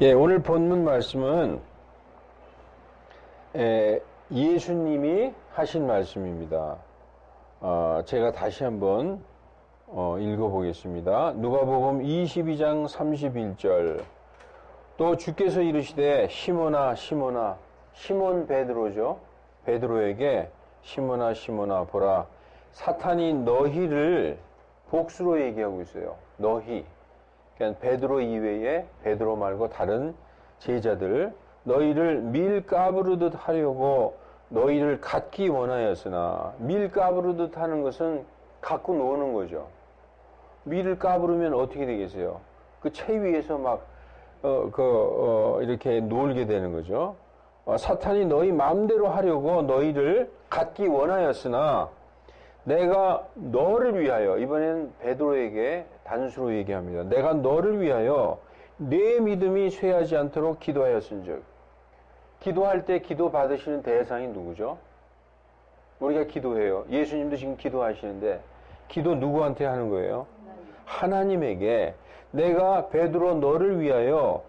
예, 오늘 본문 말씀은 예수님이 하신 말씀입니다. 제가 다시 한번 읽어보겠습니다. 누가복음 22장 31절. 또 주께서 이르시되 시몬아 시몬아, 시몬 베드로죠. 베드로에게 시몬아 시몬아 보라, 사탄이 너희를, 복수로 얘기하고 있어요. 너희, 그러니까 베드로 이외에 베드로 말고 다른 제자들, 너희를 밀 까부르듯 하려고 너희를 갖기 원하였으나, 밀 까부르듯 하는 것은 갖고 노는 거죠. 밀을 까부르면 어떻게 되겠어요? 그 채 위에서 막 이렇게 놀게 되는 거죠. 사탄이 너희 마음대로 하려고 너희를 갖기 원하였으나 내가 너를 위하여, 이번에는 베드로에게 단수로 얘기합니다. 내가 너를 위하여 내 믿음이 쇠하지 않도록 기도하였은즉. 기도할 때 기도 받으시는 대상이 누구죠? 우리가 기도해요. 예수님도 지금 기도하시는데 기도 누구한테 하는 거예요? 하나님에게. 내가 베드로 너를 위하여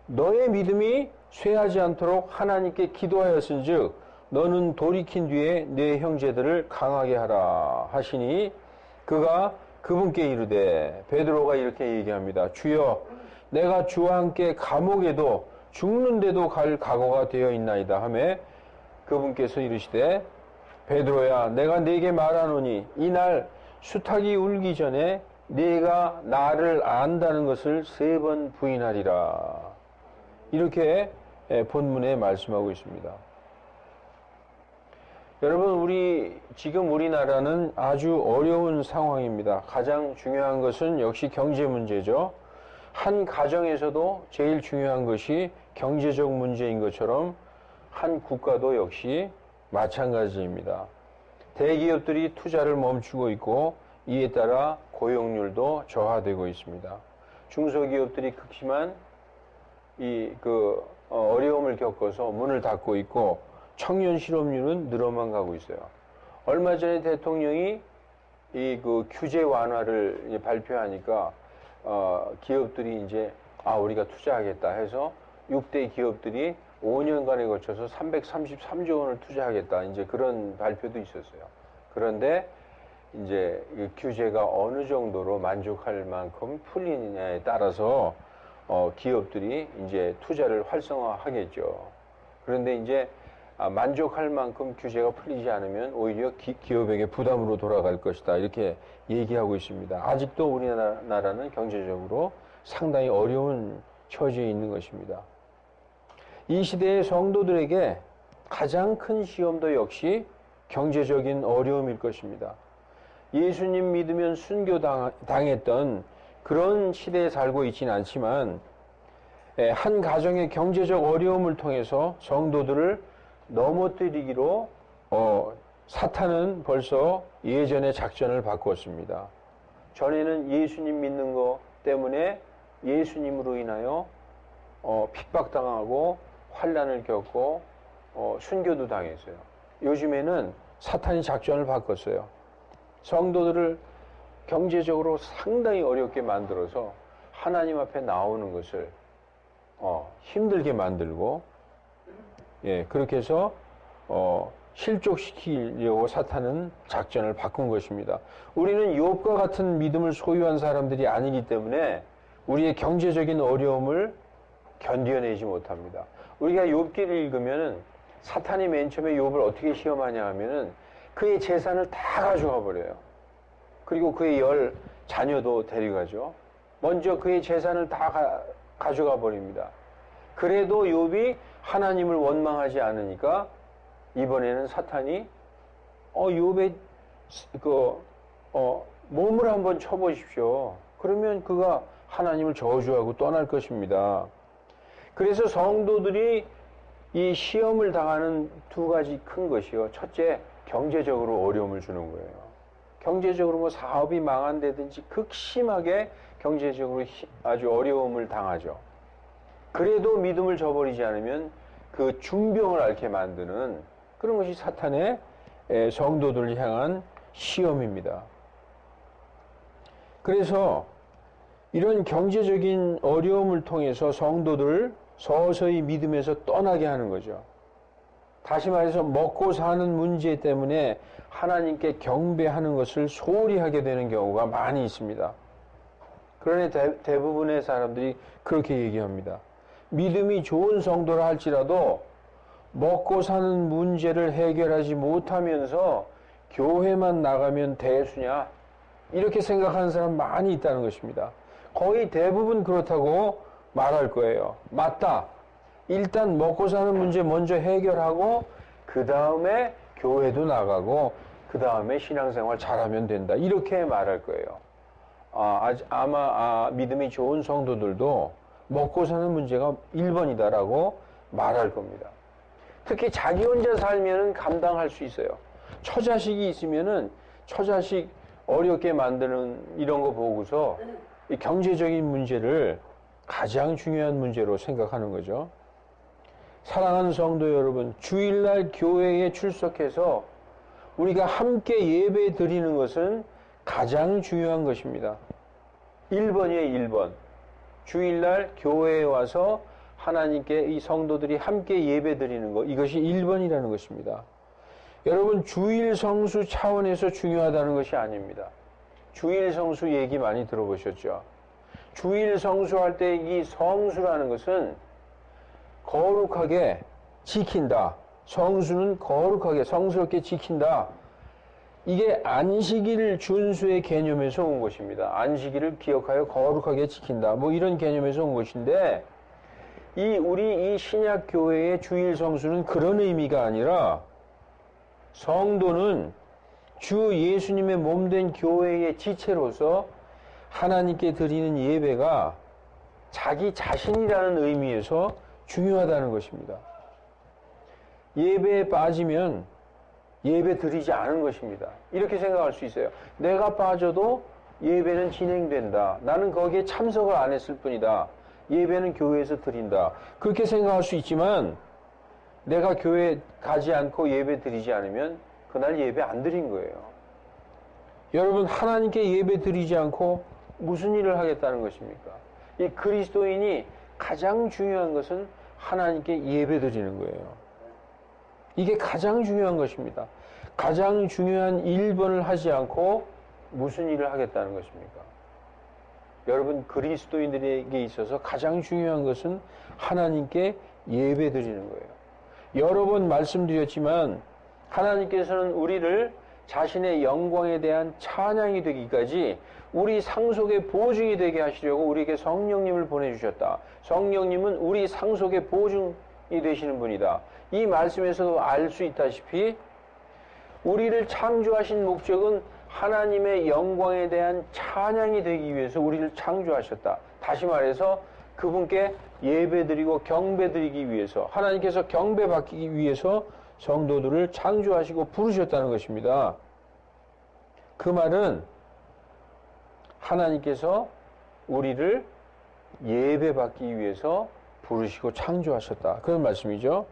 너의 믿음이 쇠하지 않도록 하나님께 기도하였은즉 너는 돌이킨 뒤에 내 형제들을 강하게 하라 하시니, 그가 그분께 이르되, 베드로가 이렇게 얘기합니다. 주여, 내가 주와 함께 감옥에도 죽는데도 갈 각오가 되어 있나이다 하매, 그분께서 이르시되, 베드로야, 내가 네게 말하노니 이날 수탉이 울기 전에 네가 나를 안다는 것을 3번 부인하리라. 이렇게 본문에 말씀하고 있습니다. 여러분, 지금 우리나라는 아주 어려운 상황입니다. 가장 중요한 것은 역시 경제 문제죠. 한 가정에서도 제일 중요한 것이 경제적 문제인 것처럼 한 국가도 역시 마찬가지입니다. 대기업들이 투자를 멈추고 있고 이에 따라 고용률도 저하되고 있습니다. 중소기업들이 극심한 어려움을 겪어서 문을 닫고 있고 청년 실업률은 늘어만 가고 있어요. 얼마 전에 대통령이 규제 완화를 발표하니까 기업들이 이제 우리가 투자하겠다 해서 6대 기업들이 5년간에 거쳐서 333조 원을 투자하겠다, 이제 그런 발표도 있었어요. 그런데 이제 규제가 어느 정도로 만족할 만큼 풀리느냐에 따라서 기업들이 이제 투자를 활성화하겠죠. 그런데 이제 만족할 만큼 규제가 풀리지 않으면 오히려 기업에게 부담으로 돌아갈 것이다, 이렇게 얘기하고 있습니다. 아직도 우리나라는 경제적으로 상당히 어려운 처지에 있는 것입니다. 이 시대의 성도들에게 가장 큰 시험도 역시 경제적인 어려움일 것입니다. 예수님 믿으면 순교당했던 그런 시대에 살고 있지는 않지만, 한 가정의 경제적 어려움을 통해서 성도들을 넘어뜨리기로 사탄은 벌써 예전에 작전을 바꿨습니다. 전에는 예수님 믿는 것 때문에 예수님으로 인하여 핍박당하고 환난을 겪고 순교도 당했어요. 요즘에는 사탄이 작전을 바꿨어요. 성도들을 경제적으로 상당히 어렵게 만들어서 하나님 앞에 나오는 것을 힘들게 만들고, 그렇게 해서 실족시키려고 사탄은 작전을 바꾼 것입니다. 우리는 욥과 같은 믿음을 소유한 사람들이 아니기 때문에 우리의 경제적인 어려움을 견뎌내지 못합니다. 우리가 욥기를 읽으면은 사탄이 맨 처음에 욥을 어떻게 시험하냐 하면은 그의 재산을 다 가져가 버려요. 그리고 그의 10 자녀도 데려가죠. 먼저 그의 재산을 다 가져가 버립니다. 그래도 욥이 하나님을 원망하지 않으니까 이번에는 사탄이 욥의 몸을 한번 쳐보십시오. 그러면 그가 하나님을 저주하고 떠날 것입니다. 그래서 성도들이 이 시험을 당하는 2가지 큰 것이요. 첫째, 경제적으로 어려움을 주는 거예요. 경제적으로 사업이 망한다든지 극심하게 경제적으로 아주 어려움을 당하죠. 그래도 믿음을 저버리지 않으면 그 중병을 앓게 만드는 그런 것이 사탄의 성도들을 향한 시험입니다. 그래서 이런 경제적인 어려움을 통해서 성도들을 서서히 믿음에서 떠나게 하는 거죠. 다시 말해서 먹고 사는 문제 때문에 하나님께 경배하는 것을 소홀히 하게 되는 경우가 많이 있습니다. 그러나 대부분의 사람들이 그렇게 얘기합니다. 믿음이 좋은 성도라 할지라도 먹고 사는 문제를 해결하지 못하면서 교회만 나가면 대수냐? 이렇게 생각하는 사람 많이 있다는 것입니다. 거의 대부분 그렇다고 말할 거예요. 맞다. 일단 먹고 사는 문제 먼저 해결하고 그 다음에 교회도 나가고 그 다음에 신앙생활 잘하면 된다. 이렇게 말할 거예요. 아마 믿음이 좋은 성도들도 먹고 사는 문제가 1번이다라고 말할 겁니다. 특히 자기 혼자 살면은 감당할 수 있어요. 처자식이 있으면은 처자식 어렵게 만드는 이런 거 보고서 이 경제적인 문제를 가장 중요한 문제로 생각하는 거죠. 사랑하는 성도 여러분, 주일날 교회에 출석해서 우리가 함께 예배 드리는 것은 가장 중요한 것입니다. 1번이에요, 1번. 주일날 교회에 와서 하나님께 이 성도들이 함께 예배 드리는 것, 이것이 1번이라는 것입니다. 여러분, 주일 성수 차원에서 중요하다는 것이 아닙니다. 주일 성수 얘기 많이 들어보셨죠? 주일 성수할 때 이 성수라는 것은 거룩하게 지킨다. 성수는 거룩하게 성스럽게 지킨다. 이게 안식일 준수의 개념에서 온 것입니다. 안식일을 기억하여 거룩하게 지킨다. 뭐 이런 개념에서 온 것인데 우리 이 신약 교회의 주일 성수는 그런 의미가 아니라 성도는 주 예수님의 몸된 교회의 지체로서 하나님께 드리는 예배가 자기 자신이라는 의미에서 중요하다는 것입니다. 예배에 빠지면 예배 드리지 않은 것입니다. 이렇게 생각할 수 있어요. 내가 빠져도 예배는 진행된다. 나는 거기에 참석을 안 했을 뿐이다. 예배는 교회에서 드린다. 그렇게 생각할 수 있지만 내가 교회 가지 않고 예배 드리지 않으면 그날 예배 안 드린 거예요. 여러분, 하나님께 예배 드리지 않고 무슨 일을 하겠다는 것입니까? 이 그리스도인이 가장 중요한 것은 하나님께 예배 드리는 거예요. 이게 가장 중요한 것입니다. 가장 중요한 1번을 하지 않고 무슨 일을 하겠다는 것입니까? 여러분, 그리스도인들에게 있어서 가장 중요한 것은 하나님께 예배 드리는 거예요. 여러 번 말씀드렸지만 하나님께서는 우리를 자신의 영광에 대한 찬양이 되기까지 우리 상속의 보증이 되게 하시려고 우리에게 성령님을 보내주셨다. 성령님은 우리 상속의 보증이 되시는 분이다. 이 말씀에서도 알 수 있다시피 우리를 창조하신 목적은 하나님의 영광에 대한 찬양이 되기 위해서 우리를 창조하셨다. 다시 말해서 그분께 예배드리고 경배드리기 위해서, 하나님께서 경배받기 위해서 성도들을 창조하시고 부르셨다는 것입니다. 그 말은 하나님께서 우리를 예배받기 위해서 부르시고 창조하셨다. 그런 말씀이죠.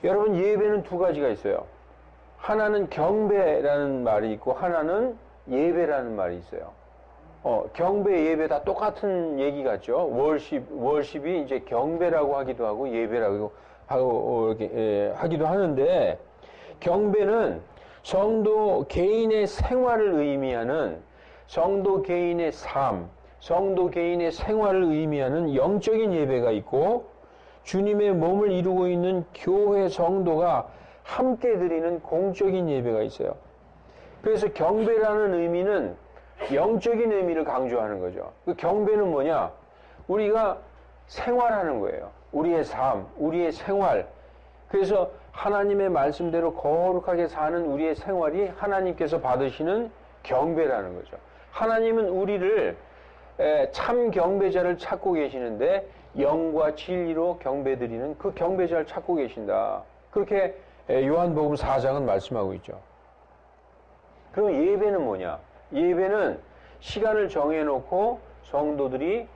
여러분, 예배는 두 가지가 있어요. 하나는 경배라는 말이 있고 하나는 예배라는 말이 있어요. 경배, 예배 다 똑같은 얘기 같죠. 월십이 이제 경배라고 하기도 하고 예배라고 이렇게 하기도 하는데, 경배는 성도 개인의 생활을 의미하는, 성도 개인의 삶, 성도 개인의 생활을 의미하는 영적인 예배가 있고, 주님의 몸을 이루고 있는 교회 성도가 함께 드리는 공적인 예배가 있어요. 그래서 경배라는 의미는 영적인 의미를 강조하는 거죠. 그 경배는 뭐냐? 우리가 생활하는 거예요. 우리의 삶, 우리의 생활. 그래서 하나님의 말씀대로 거룩하게 사는 우리의 생활이 하나님께서 받으시는 경배라는 거죠. 하나님은 우리를 참 경배자를 찾고 계시는데 영과 진리로 경배드리는 그 경배자를 찾고 계신다. 그렇게 요한복음 4장은 말씀하고 있죠. 그럼 예배는 뭐냐? 예배는 시간을 정해놓고 성도들이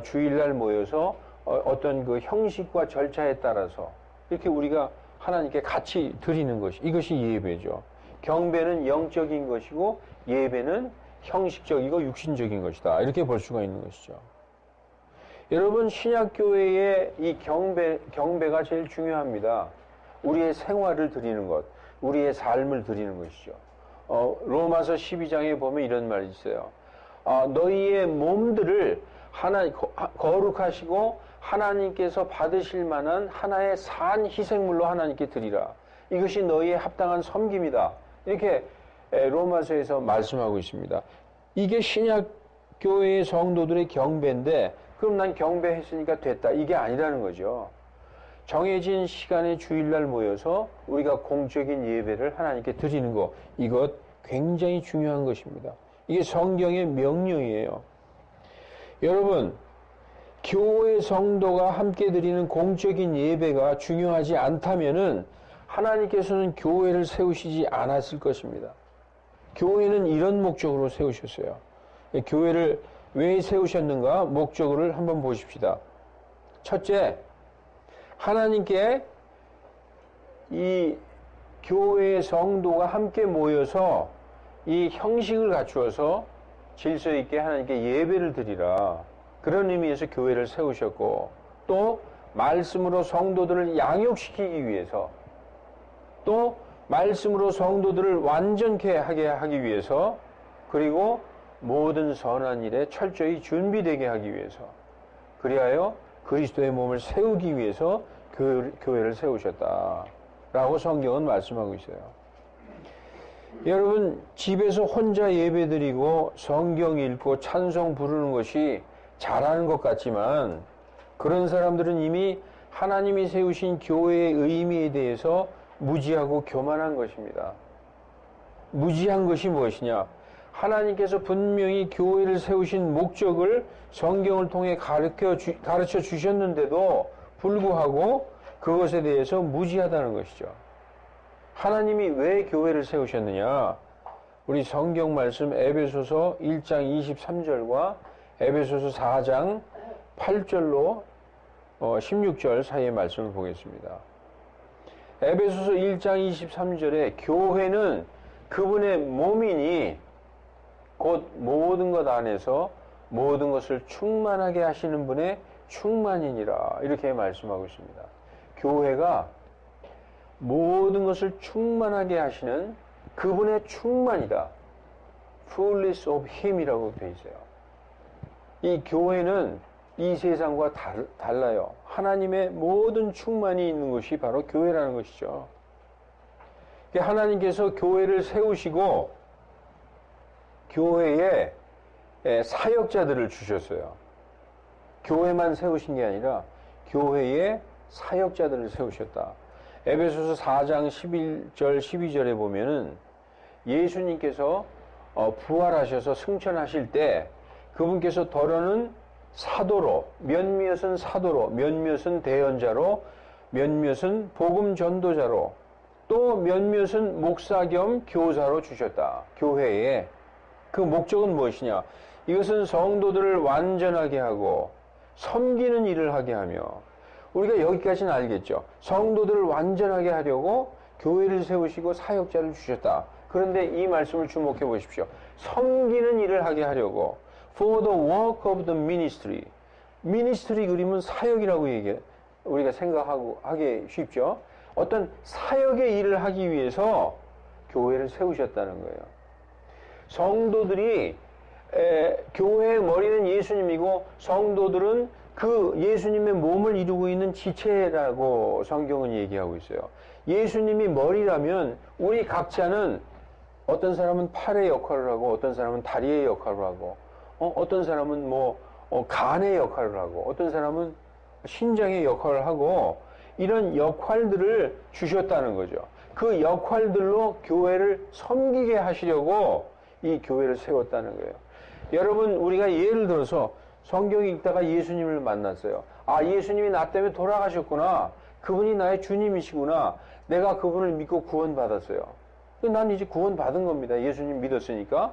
주일날 모여서 어떤 그 형식과 절차에 따라서 이렇게 우리가 하나님께 같이 드리는 것이, 이것이 예배죠. 경배는 영적인 것이고 예배는 형식적이고 육신적인 것이다. 이렇게 볼 수가 있는 것이죠. 여러분, 신약교회의 이 경배가 제일 중요합니다. 우리의 생활을 드리는 것, 우리의 삶을 드리는 것이죠. 로마서 12장에 보면 이런 말이 있어요. 너희의 몸들을 거룩하시고 하나님께서 받으실 만한 하나의 산 희생물로 하나님께 드리라. 이것이 너희의 합당한 섬김이다. 이렇게 로마서에서 말씀하고 있습니다. 이게 신약교회의 성도들의 경배인데, 그럼 난 경배했으니까 됐다, 이게 아니라는 거죠. 정해진 시간에 주일날 모여서 우리가 공적인 예배를 하나님께 드리는 것, 이것 굉장히 중요한 것입니다. 이게 성경의 명령이에요. 여러분, 교회 성도가 함께 드리는 공적인 예배가 중요하지 않다면은 하나님께서는 교회를 세우시지 않았을 것입니다. 교회는 이런 목적으로 세우셨어요. 교회를 왜 세우셨는가? 목적을 한번 보십시다. 첫째, 하나님께 이 교회의 성도가 함께 모여서 이 형식을 갖추어서 질서 있게 하나님께 예배를 드리라. 그런 의미에서 교회를 세우셨고, 또 말씀으로 성도들을 양육시키기 위해서, 또 말씀으로 성도들을 완전케 하기 위해서, 그리고 모든 선한 일에 철저히 준비되게 하기 위해서, 그리하여 그리스도의 몸을 세우기 위해서 교회를 세우셨다라고 성경은 말씀하고 있어요. 여러분, 집에서 혼자 예배드리고 성경 읽고 찬송 부르는 것이 잘하는 것 같지만, 그런 사람들은 이미 하나님이 세우신 교회의 의미에 대해서 무지하고 교만한 것입니다. 무지한 것이 무엇이냐? 하나님께서 분명히 교회를 세우신 목적을 성경을 통해 가르쳐 주셨는데도 불구하고 그것에 대해서 무지하다는 것이죠. 하나님이 왜 교회를 세우셨느냐? 우리 성경 말씀 에베소서 1장 23절과 에베소서 4장 8절로 16절 사이의 말씀을 보겠습니다. 에베소서 1장 23절에 교회는 그분의 몸이니 곧 모든 것 안에서 모든 것을 충만하게 하시는 분의 충만이니라, 이렇게 말씀하고 있습니다. 교회가 모든 것을 충만하게 하시는 그분의 충만이다. fullness of him이라고 되어 있어요. 이 교회는 이 세상과 달라요. 하나님의 모든 충만이 있는 것이 바로 교회라는 것이죠. 하나님께서 교회를 세우시고 교회에 사역자들을 주셨어요. 교회만 세우신 게 아니라 교회에 사역자들을 세우셨다. 에베소서 4장 11절 12절에 보면은 예수님께서 부활하셔서 승천하실 때 그분께서 더러는 사도로, 몇몇은 사도로, 몇몇은 대언자로, 몇몇은 복음 전도자로, 또 몇몇은 목사 겸 교사로 주셨다. 교회에. 그 목적은 무엇이냐? 이것은 성도들을 완전하게 하고 섬기는 일을 하게 하며, 우리가 여기까지는 알겠죠. 성도들을 완전하게 하려고 교회를 세우시고 사역자를 주셨다. 그런데 이 말씀을 주목해 보십시오. 섬기는 일을 하게 하려고, for the work of the ministry. 미니스트리 그림은 사역이라고 우리가 하기 쉽죠. 어떤 사역의 일을 하기 위해서 교회를 세우셨다는 거예요. 성도들이 교회의 머리는 예수님이고 성도들은 그 예수님의 몸을 이루고 있는 지체라고 성경은 얘기하고 있어요. 예수님이 머리라면 우리 각자는, 어떤 사람은 팔의 역할을 하고, 어떤 사람은 다리의 역할을 하고, 어떤 사람은 간의 역할을 하고, 어떤 사람은 신장의 역할을 하고, 이런 역할들을 주셨다는 거죠. 그 역할들로 교회를 섬기게 하시려고 이 교회를 세웠다는 거예요. 여러분, 우리가 예를 들어서 성경 읽다가 예수님을 만났어요. 아, 예수님이 나 때문에 돌아가셨구나. 그분이 나의 주님이시구나. 내가 그분을 믿고 구원받았어요. 난 이제 구원받은 겁니다. 예수님 믿었으니까.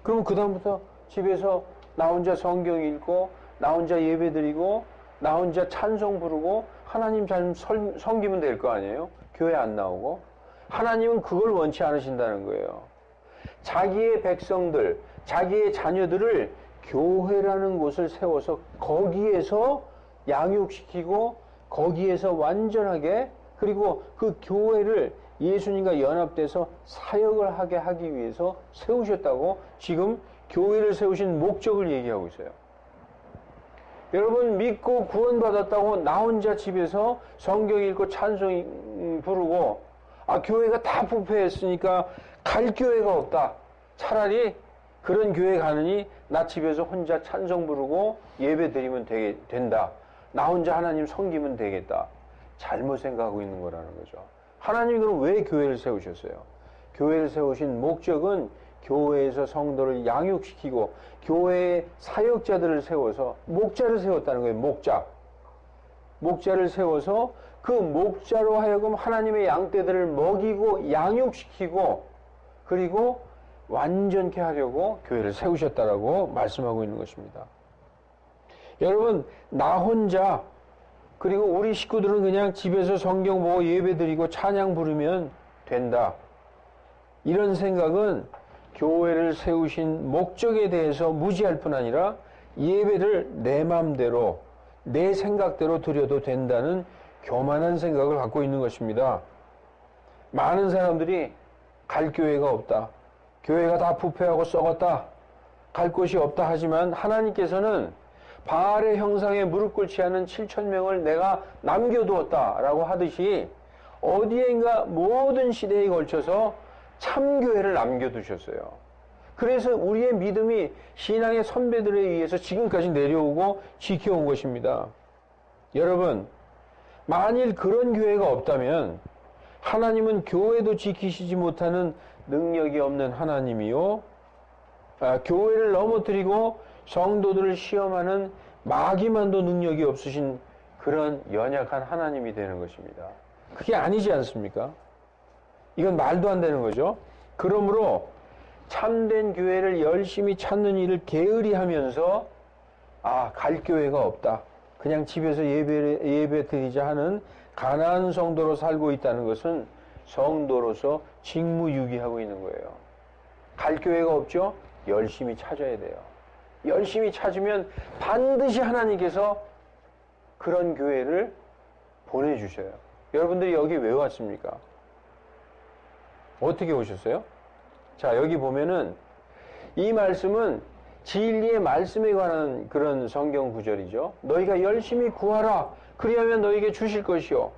그럼 그 다음부터 집에서 나 혼자 성경 읽고, 나 혼자 예배 드리고, 나 혼자 찬송 부르고, 하나님 잘 섬기면 될 거 아니에요? 교회 안 나오고. 하나님은 그걸 원치 않으신다는 거예요. 자기의 백성들, 자기의 자녀들을 교회라는 곳을 세워서 거기에서 양육시키고 거기에서 완전하게, 그리고 그 교회를 예수님과 연합돼서 사역을 하게 하기 위해서 세우셨다고 지금 교회를 세우신 목적을 얘기하고 있어요. 여러분, 믿고 구원받았다고 나 혼자 집에서 성경 읽고 찬송 부르고, 교회가 다 부패했으니까 갈 교회가 없다. 차라리 그런 교회 가느니 나 집에서 혼자 찬송 부르고 예배 드리면 된다. 나 혼자 하나님 섬기면 되겠다. 잘못 생각하고 있는 거라는 거죠. 하나님이 그럼 왜 교회를 세우셨어요? 교회를 세우신 목적은 교회에서 성도를 양육시키고 교회의 사역자들을 세워서 목자를 세웠다는 거예요. 목자를 세워서 그 목자로 하여금 하나님의 양떼들을 먹이고 양육시키고 그리고 완전케 하려고 교회를 세우셨다라고 말씀하고 있는 것입니다. 여러분, 나 혼자 그리고 우리 식구들은 그냥 집에서 성경 보고 예배 드리고 찬양 부르면 된다. 이런 생각은 교회를 세우신 목적에 대해서 무지할 뿐 아니라 예배를 내 마음대로 내 생각대로 드려도 된다는 교만한 생각을 갖고 있는 것입니다. 많은 사람들이 갈 교회가 없다. 교회가 다 부패하고 썩었다. 갈 곳이 없다 하지만 하나님께서는 바알의 형상에 무릎 꿇지 않은 7,000명을 내가 남겨두었다라고 하듯이 어디엔가 모든 시대에 걸쳐서 참교회를 남겨두셨어요. 그래서 우리의 믿음이 신앙의 선배들에 의해서 지금까지 내려오고 지켜온 것입니다. 여러분, 만일 그런 교회가 없다면 하나님은 교회도 지키시지 못하는 능력이 없는 하나님이요, 교회를 넘어뜨리고 성도들을 시험하는 마귀만도 능력이 없으신 그런 연약한 하나님이 되는 것입니다. 그게 아니지 않습니까? 이건 말도 안 되는 거죠. 그러므로 참된 교회를 열심히 찾는 일을 게으리 하면서 갈 교회가 없다. 그냥 집에서 예배 드리자 하는 가난한 성도로 살고 있다는 것은 성도로서 직무유기하고 있는 거예요. 갈 교회가 없죠? 열심히 찾아야 돼요. 열심히 찾으면 반드시 하나님께서 그런 교회를 보내주셔요. 여러분들이 여기 왜 왔습니까? 어떻게 오셨어요? 자, 여기 보면은 이 말씀은 진리의 말씀에 관한 그런 성경 구절이죠. 너희가 열심히 구하라. 그리하면 너희에게 주실 것이요.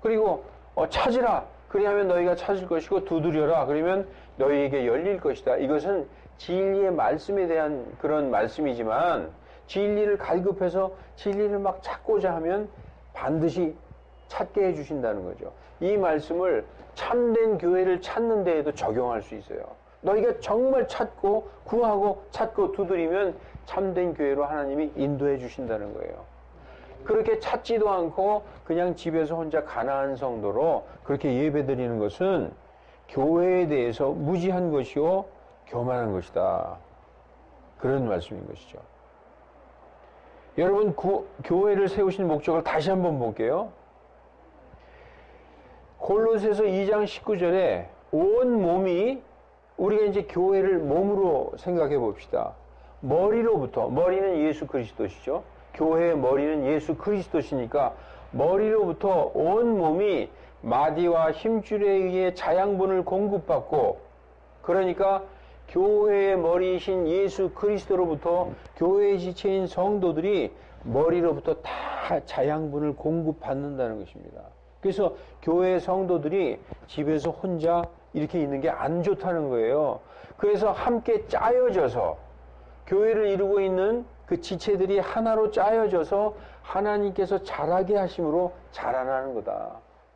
그리고 찾으라. 그리하면 너희가 찾을 것이고 두드려라. 그러면 너희에게 열릴 것이다. 이것은 진리의 말씀에 대한 그런 말씀이지만 진리를 갈급해서 진리를 막 찾고자 하면 반드시 찾게 해주신다는 거죠. 이 말씀을 참된 교회를 찾는 데에도 적용할 수 있어요. 너희가 정말 찾고 구하고 찾고 두드리면 참된 교회로 하나님이 인도해 주신다는 거예요. 그렇게 찾지도 않고 그냥 집에서 혼자 가난한 성도로 그렇게 예배드리는 것은 교회에 대해서 무지한 것이요 교만한 것이다. 그런 말씀인 것이죠. 여러분, 교회를 세우신 목적을 다시 한번 볼게요. 골로새서 2장 19절에 온 몸이, 우리가 이제 교회를 몸으로 생각해 봅시다. 머리로부터, 머리는 예수 그리스도시죠. 교회의 머리는 예수 그리스도시니까 머리로부터 온 몸이 마디와 힘줄에 의해 자양분을 공급받고, 그러니까 교회의 머리이신 예수 그리스도로부터 교회의 지체인 성도들이 머리로부터 다 자양분을 공급받는다는 것입니다. 그래서 교회 성도들이 집에서 혼자 이렇게 있는 게 안 좋다는 거예요. 그래서 함께 짜여져서 교회를 이루고 있는 그 지체들이 하나로 짜여져서 하나님께서 자라게 하심으로 자라나는 거다.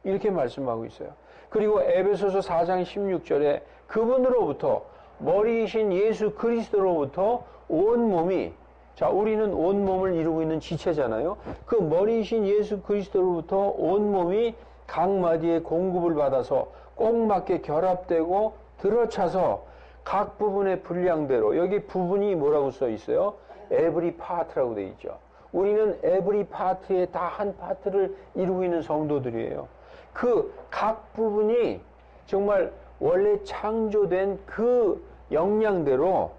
이렇게 말씀하고 있어요. 그리고 에베소서 4장 16절에 그분으로부터, 머리이신 예수 그리스도로부터 온 몸이, 자, 우리는 온 몸을 이루고 있는 지체잖아요. 그 머리이신 예수 그리스도로부터 온 몸이 각 마디의 공급을 받아서 꼭 맞게 결합되고 들어차서 각 부분의 분량대로, 여기 부분이 뭐라고 써 있어요? every part라고 되어 있죠. 우리는 every part에 다 한 파트를 이루고 있는 성도들이에요. 그 각 부분이 정말 원래 창조된 그 역량대로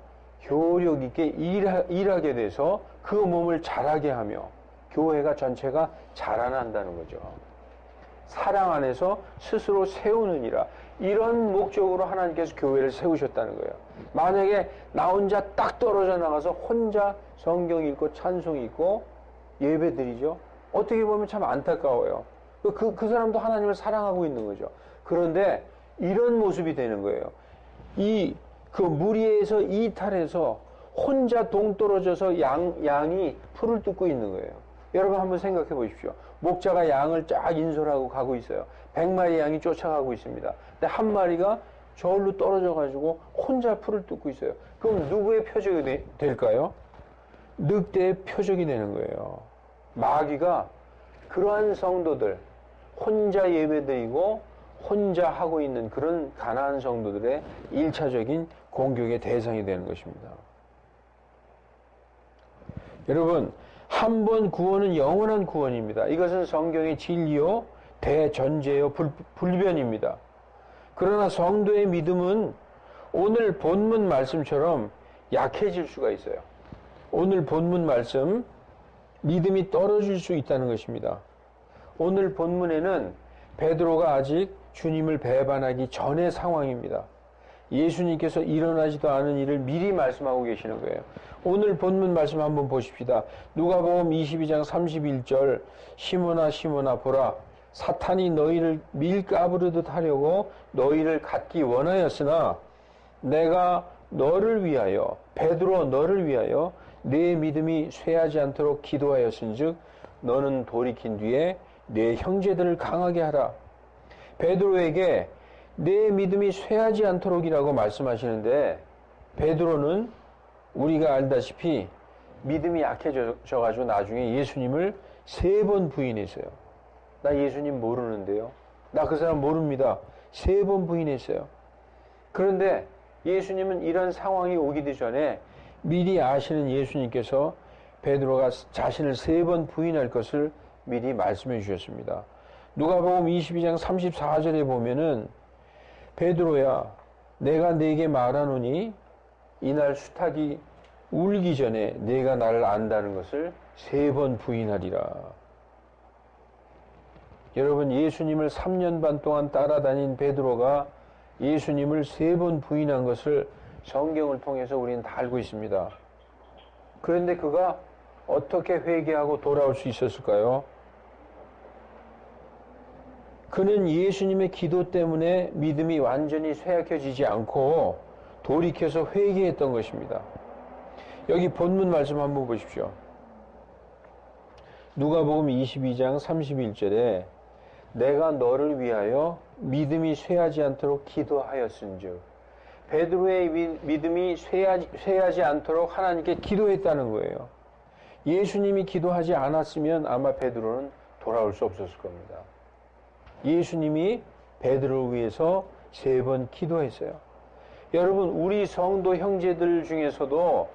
효력 있게 일하게 돼서 그 몸을 자라게 하며 교회가 전체가 자라난다는 거죠. 사랑 안에서 스스로 세우느니라. 이런 목적으로 하나님께서 교회를 세우셨다는 거예요. 만약에 나 혼자 딱 떨어져 나가서 혼자 성경 읽고 찬송 읽고 예배 드리죠. 어떻게 보면 참 안타까워요. 그 사람도 하나님을 사랑하고 있는 거죠. 그런데 이런 모습이 되는 거예요. 그 무리에서 이탈해서 혼자 동떨어져서 양이 풀을 뜯고 있는 거예요. 여러분 한번 생각해 보십시오. 목자가 양을 쫙 인솔하고 가고 있어요. 100마리 양이 쫓아가고 있습니다. 근데 한 마리가 저울로 떨어져 가지고 혼자 풀을 뜯고 있어요. 그럼 누구의 표적이 될까요? 늑대의 표적이 되는 거예요. 마귀가 그러한 성도들, 혼자 예배드리고 혼자 하고 있는 그런 가난한 성도들의 1차적인 공격의 대상이 되는 것입니다. 여러분, 한 번 구원은 영원한 구원입니다. 이것은 성경의 진리요, 대전제요, 불변입니다. 그러나 성도의 믿음은 오늘 본문 말씀처럼 약해질 수가 있어요. 오늘 본문 말씀, 믿음이 떨어질 수 있다는 것입니다. 오늘 본문에는 베드로가 아직 주님을 배반하기 전의 상황입니다. 예수님께서 일어나지도 않은 일을 미리 말씀하고 계시는 거예요. 오늘 본문 말씀 한번 보십시다. 누가복음 22장 31절 시몬아 시몬아 보라 사탄이 너희를 밀가부르듯 하려고 너희를 갖기 원하였으나 내가 너를 위하여 베드로 너를 위하여 내 믿음이 쇠하지 않도록 기도하였은즉 너는 돌이킨 뒤에 내 형제들을 강하게 하라. 베드로에게 내 믿음이 쇠하지 않도록이라고 말씀하시는데 베드로는 우리가 알다시피 믿음이 약해져가지고 나중에 예수님을 3번 부인했어요. 나 예수님 모르는데요. 나 그 사람 모릅니다. 3번 부인했어요. 그런데 예수님은 이런 상황이 오기도 전에 미리 아시는 예수님께서 베드로가 자신을 3번 부인할 것을 미리 말씀해 주셨습니다. 누가복음 22장 34절에 보면은 베드로야 내가 네게 말하노니 이날 수탉이 울기 전에 네가 나를 안다는 것을 3번 부인하리라. 여러분 예수님을 3년 반 동안 따라다닌 베드로가 예수님을 3번 부인한 것을 성경을 통해서 우리는 다 알고 있습니다. 그런데 그가 어떻게 회개하고 돌아올 수 있었을까요? 그는 예수님의 기도 때문에 믿음이 완전히 쇠약해지지 않고 돌이켜서 회개했던 것입니다. 여기 본문 말씀 한번 보십시오. 누가복음 22장 31절에 내가 너를 위하여 믿음이 쇠하지 않도록 기도하였은즉 베드로의 믿음이 쇠하지 않도록 하나님께 기도했다는 거예요. 예수님이 기도하지 않았으면 아마 베드로는 돌아올 수 없었을 겁니다. 예수님이 베드로를 위해서 3번 기도했어요. 여러분 우리 성도 형제들 중에서도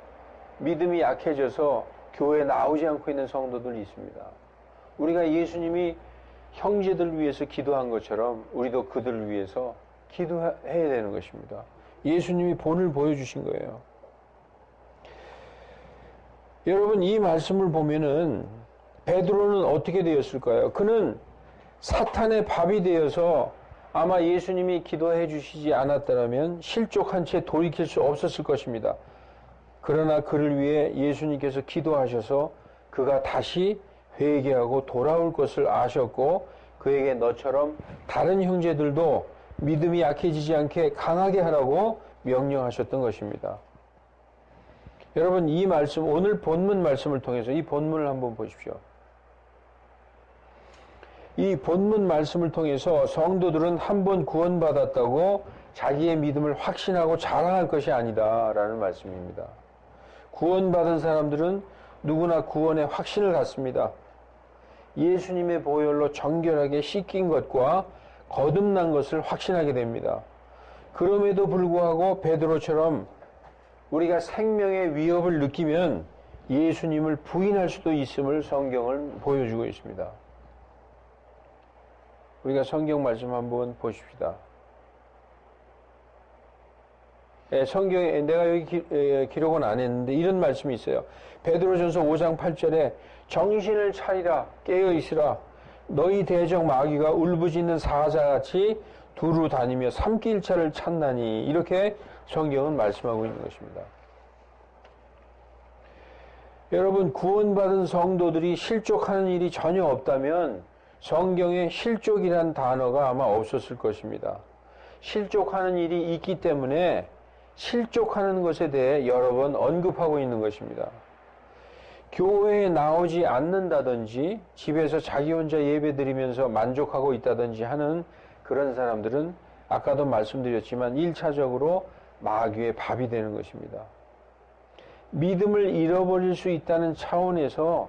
믿음이 약해져서 교회에 나오지 않고 있는 성도들이 있습니다. 우리가 예수님이 형제들을 위해서 기도한 것처럼 우리도 그들을 위해서 기도해야 되는 것입니다. 예수님이 본을 보여주신 거예요. 여러분 이 말씀을 보면은 베드로는 어떻게 되었을까요? 그는 사탄의 밥이 되어서 아마 예수님이 기도해 주시지 않았더라면 실족한 채 돌이킬 수 없었을 것입니다. 그러나 그를 위해 예수님께서 기도하셔서 그가 다시 회개하고 돌아올 것을 아셨고 그에게 너처럼 다른 형제들도 믿음이 약해지지 않게 강하게 하라고 명령하셨던 것입니다. 여러분 이 말씀 오늘 본문 말씀을 통해서 이 본문을 한번 보십시오. 이 본문 말씀을 통해서 성도들은 한 번 구원받았다고 자기의 믿음을 확신하고 자랑할 것이 아니다라는 말씀입니다. 구원받은 사람들은 누구나 구원의 확신을 갖습니다. 예수님의 보혈로 정결하게 씻긴 것과 거듭난 것을 확신하게 됩니다. 그럼에도 불구하고 베드로처럼 우리가 생명의 위협을 느끼면 예수님을 부인할 수도 있음을 성경은 보여주고 있습니다. 우리가 성경 말씀 한번 보십시다. 성경에 내가 여기 기록은 안 했는데 이런 말씀이 있어요. 베드로전서 5장 8절에 정신을 차리라 깨어 있으라 너희 대적 마귀가 울부짖는 사자같이 두루 다니며 삼킬 차를 찾나니 이렇게 성경은 말씀하고 있는 것입니다. 여러분 구원받은 성도들이 실족하는 일이 전혀 없다면 성경에 실족이란 단어가 아마 없었을 것입니다. 실족하는 일이 있기 때문에 실족하는 것에 대해 여러 번 언급하고 있는 것입니다. 교회에 나오지 않는다든지 집에서 자기 혼자 예배 드리면서 만족하고 있다든지 하는 그런 사람들은 아까도 말씀드렸지만 1차적으로 마귀의 밥이 되는 것입니다. 믿음을 잃어버릴 수 있다는 차원에서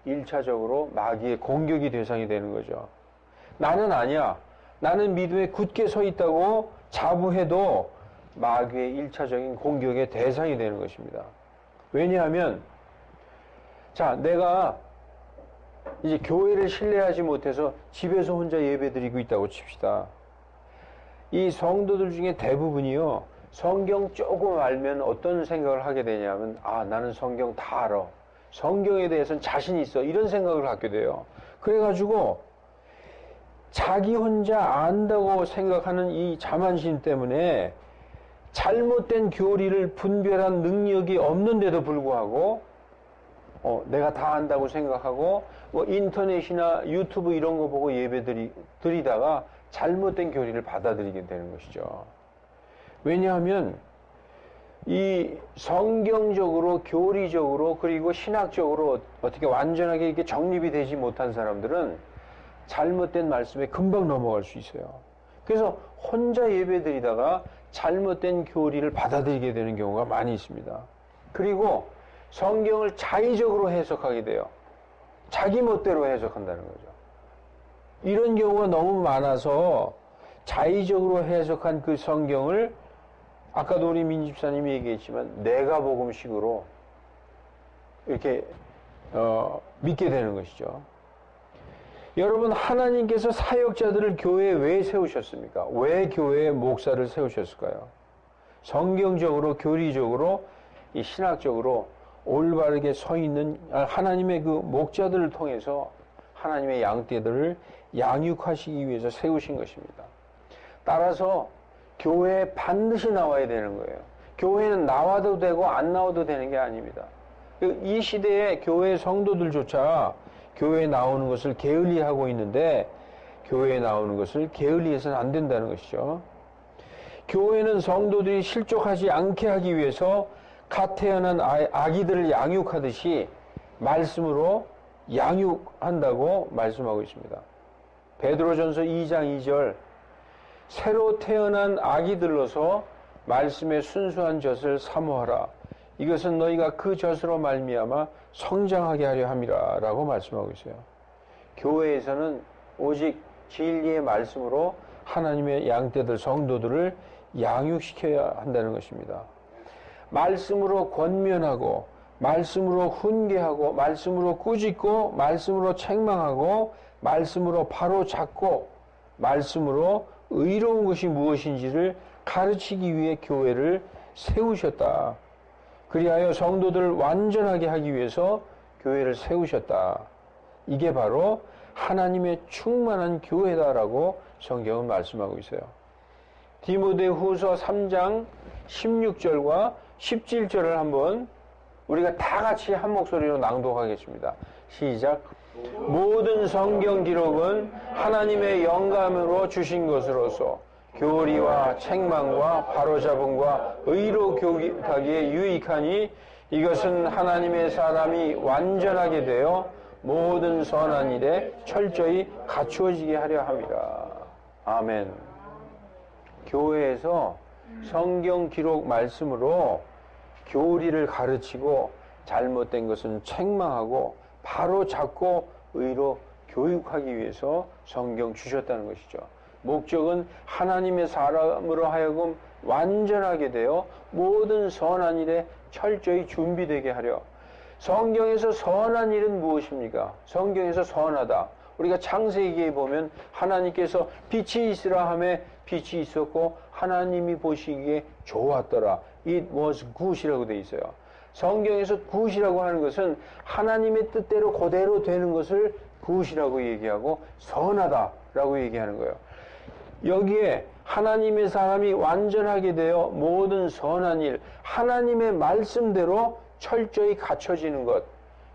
1차적으로 마귀의 공격이 대상이 되는 거죠. 나는 아니야. 나는 믿음에 굳게 서 있다고 자부해도 마귀의 1차적인 공격의 대상이 되는 것입니다. 왜냐하면 자, 내가 이제 교회를 신뢰하지 못해서 집에서 혼자 예배드리고 있다고 칩시다. 이 성도들 중에 대부분이요. 성경 조금 알면 어떤 생각을 하게 되냐면 나는 성경 다 알아. 성경에 대해서는 자신 있어. 이런 생각을 갖게 돼요. 그래가지고 자기 혼자 안다고 생각하는 이 자만심 때문에 잘못된 교리를 분별한 능력이 없는데도 불구하고 내가 다 안다고 생각하고 인터넷이나 유튜브 이런 거 보고 예배 드리다가 잘못된 교리를 받아들이게 되는 것이죠. 왜냐하면 이 성경적으로 교리적으로 그리고 신학적으로 어떻게 완전하게 이렇게 정립이 되지 못한 사람들은 잘못된 말씀에 금방 넘어갈 수 있어요. 그래서 혼자 예배 드리다가 잘못된 교리를 받아들이게 되는 경우가 많이 있습니다. 그리고 성경을 자의적으로 해석하게 돼요. 자기 멋대로 해석한다는 거죠. 이런 경우가 너무 많아서 자의적으로 해석한 그 성경을 아까도 우리 민집사님이 얘기했지만 내가복음식으로 이렇게 믿게 되는 것이죠. 여러분 하나님께서 사역자들을 교회에 왜 세우셨습니까? 왜 교회에 목사를 세우셨을까요? 성경적으로 교리적으로 이 신학적으로 올바르게 서 있는 하나님의 그 목자들을 통해서 하나님의 양떼들을 양육하시기 위해서 세우신 것입니다. 따라서 교회에 반드시 나와야 되는 거예요. 교회는 나와도 되고 안 나와도 되는 게 아닙니다. 이 시대에 교회 성도들조차 교회에 나오는 것을 게을리하고 있는데 교회에 나오는 것을 게을리해서는 안 된다는 것이죠. 교회는 성도들이 실족하지 않게 하기 위해서 갓 태어난 아기들을 양육하듯이 말씀으로 양육한다고 말씀하고 있습니다. 베드로전서 2장 2절 새로 태어난 아기들로서 말씀의 순수한 젖을 사모하라. 이것은 너희가 그 젖으로 말미암아 성장하게 하려 함이라 라고 말씀하고 있어요. 교회에서는 오직 진리의 말씀으로 하나님의 양떼들 성도들을 양육시켜야 한다는 것입니다. 말씀으로 권면하고 말씀으로 훈계하고 말씀으로 꾸짖고 말씀으로 책망하고 말씀으로 바로잡고 말씀으로 의로운 것이 무엇인지를 가르치기 위해 교회를 세우셨다. 그리하여 성도들을 완전하게 하기 위해서 교회를 세우셨다. 이게 바로 하나님의 충만한 교회다라고 성경은 말씀하고 있어요. 디모데후서 3장 16절과 17절을 한번 우리가 다 같이 한 목소리로 낭독하겠습니다. 시작. 모든 성경 기록은 하나님의 영감으로 주신 것으로서 교리와 책망과 바로잡음과 의로 교육하기에 유익하니 이것은 하나님의 사람이 완전하게 되어 모든 선한 일에 철저히 갖추어지게 하려 함이라. 아멘. 교회에서 성경 기록 말씀으로 교리를 가르치고 잘못된 것은 책망하고 바로 잡고 의로 교육하기 위해서 성경 주셨다는 것이죠. 목적은 하나님의 사람으로 하여금 완전하게 되어 모든 선한 일에 철저히 준비되게 하려. 성경에서 선한 일은 무엇입니까? 성경에서 선하다. 우리가 창세기에 보면 하나님께서 빛이 있으라 하매 빛이 있었고 하나님이 보시기에 좋았더라. It was good이라고 돼 있어요. 성경에서 good이라고 하는 것은 하나님의 뜻대로 그대로 되는 것을 good이라고 얘기하고 선하다라고 얘기하는 거예요. 여기에 하나님의 사람이 완전하게 되어 모든 선한 일, 하나님의 말씀대로 철저히 갖춰지는 것,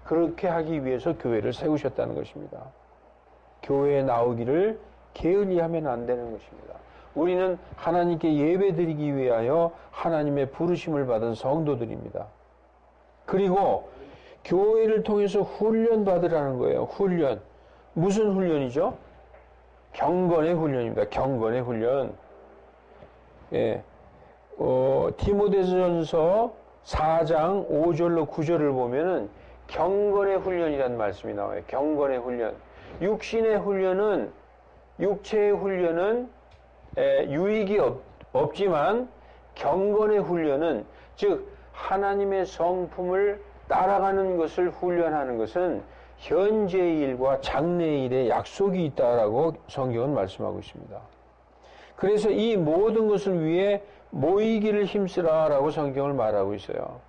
그렇게 하기 위해서 교회를 세우셨다는 것입니다. 교회에 나오기를 게을리하면 안 되는 것입니다. 우리는 하나님께 예배드리기 위하여 하나님의 부르심을 받은 성도들입니다. 그리고 교회를 통해서 훈련 받으라는 거예요. 훈련. 무슨 훈련이죠? 경건의 훈련입니다. 경건의 훈련. 예. 디모데전서 4장 5절로 9절을 보면은 경건의 훈련이라는 말씀이 나와요. 경건의 훈련. 육신의 훈련은, 육체의 훈련은 유익이 없지만 경건의 훈련은, 즉 하나님의 성품을 따라가는 것을 훈련하는 것은 현재의 일과 장래의 일에 약속이 있다라고 성경은 말씀하고 있습니다. 그래서 이 모든 것을 위해 모이기를 힘쓰라라고 성경을 말하고 있어요.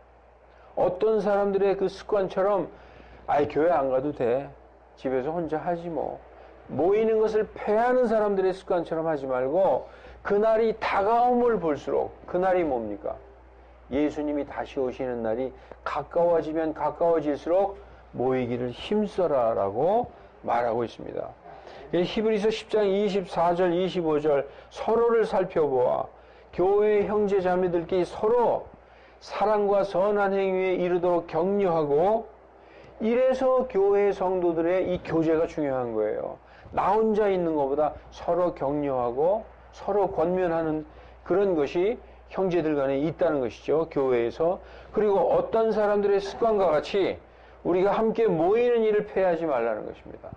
어떤 사람들의 그 습관처럼 교회 안 가도 돼. 집에서 혼자 하지 뭐. 모이는 것을 패하는 사람들의 습관처럼 하지 말고 그날이 다가옴을 볼수록, 그날이 뭡니까? 예수님이 다시 오시는 날이 가까워지면 가까워질수록 모이기를 힘써라라고 말하고 있습니다. 히브리서 10장 24절 25절 서로를 살펴보아 교회의 형제 자매들끼리 서로 사랑과 선한 행위에 이르도록 격려하고, 이래서 교회 성도들의 이 교제가 중요한 거예요. 나 혼자 있는 것보다 서로 격려하고 서로 권면하는 그런 것이 형제들 간에 있다는 것이죠. 교회에서. 그리고 어떤 사람들의 습관과 같이 우리가 함께 모이는 일을 폐하지 말라는 것입니다.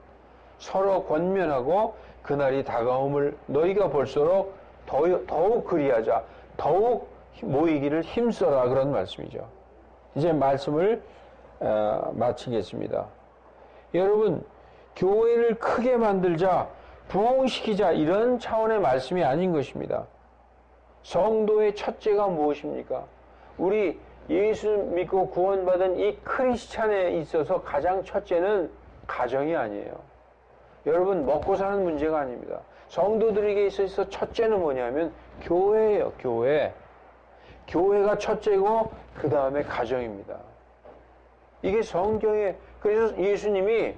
서로 권면하고 그날이 다가옴을 너희가 볼수록 더욱 그리하자. 더욱 모이기를 힘써라, 그런 말씀이죠. 이제 말씀을 마치겠습니다. 여러분, 교회를 크게 만들자, 부흥시키자, 이런 차원의 말씀이 아닌 것입니다. 성도의 첫째가 무엇입니까? 우리 예수 믿고 구원받은 이 크리스찬에 있어서 가장 첫째는 가정이 아니에요. 여러분, 먹고 사는 문제가 아닙니다. 성도들에게 있어서 첫째는 뭐냐면 교회예요. 교회. 교회가 첫째고 그 다음에 가정입니다. 이게 성경에, 그래서 예수님이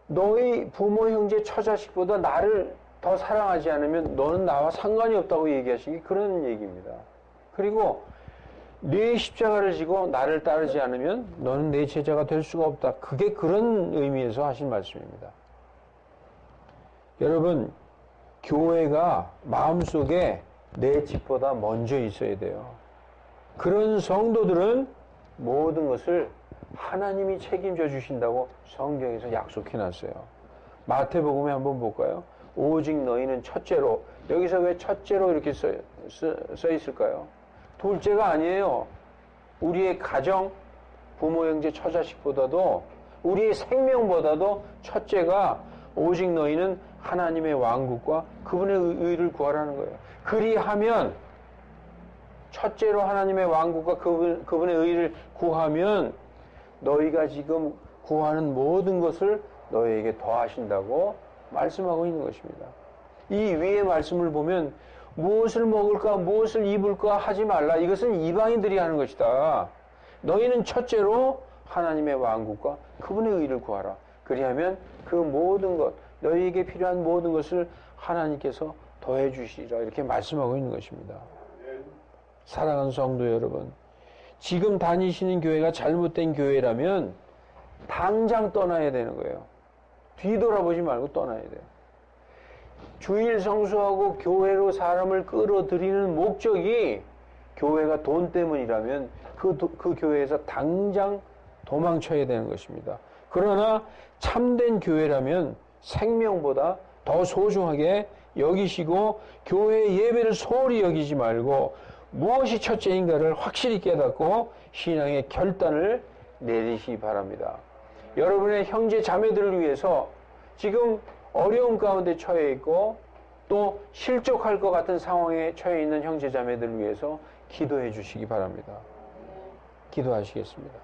너희 부모, 형제, 처자식보다 나를 더 사랑하지 않으면 너는 나와 상관이 없다고 얘기하시기, 그런 얘기입니다. 그리고 네 십자가를 지고 나를 따르지 않으면 너는 내 제자가 될 수가 없다. 그게 그런 의미에서 하신 말씀입니다. 여러분, 교회가 마음속에 내 집보다 먼저 있어야 돼요. 그런 성도들은 모든 것을 하나님이 책임져 주신다고 성경에서 약속해 놨어요. 마태복음에 한번 볼까요? 오직 너희는 첫째로. 여기서 왜 첫째로 이렇게 써 있을까요? 둘째가 아니에요. 우리의 가정, 부모, 형제, 처자식보다도, 우리의 생명보다도 첫째가 오직 너희는 하나님의 왕국과 그분의 의를 구하라는 거예요. 그리하면, 첫째로 하나님의 왕국과 그분의 의를 구하면 너희가 지금 구하는 모든 것을 너희에게 더하신다고 말씀하고 있는 것입니다. 이 위의 말씀을 보면 무엇을 먹을까, 무엇을 입을까 하지 말라. 이것은 이방인들이 하는 것이다. 너희는 첫째로 하나님의 왕국과 그분의 의를 구하라. 그리하면 그 모든 것, 너희에게 필요한 모든 것을 하나님께서 더해 주시리라. 이렇게 말씀하고 있는 것입니다. 사랑하는 성도 여러분, 지금 다니시는 교회가 잘못된 교회라면 당장 떠나야 되는 거예요. 뒤돌아보지 말고 떠나야 돼요. 주일 성수하고 교회로 사람을 끌어들이는 목적이 교회가 돈 때문이라면 그 교회에서 당장 도망쳐야 되는 것입니다. 그러나 참된 교회라면 생명보다 더 소중하게 여기시고 교회의 예배를 소홀히 여기지 말고 무엇이 첫째인가를 확실히 깨닫고 신앙의 결단을 내리시기 바랍니다. 여러분의 형제 자매들을 위해서 지금 어려움 가운데 처해 있고 또 실족할 것 같은 상황에 처해 있는 형제자매들을 위해서 기도해 주시기 바랍니다. 기도하시겠습니다.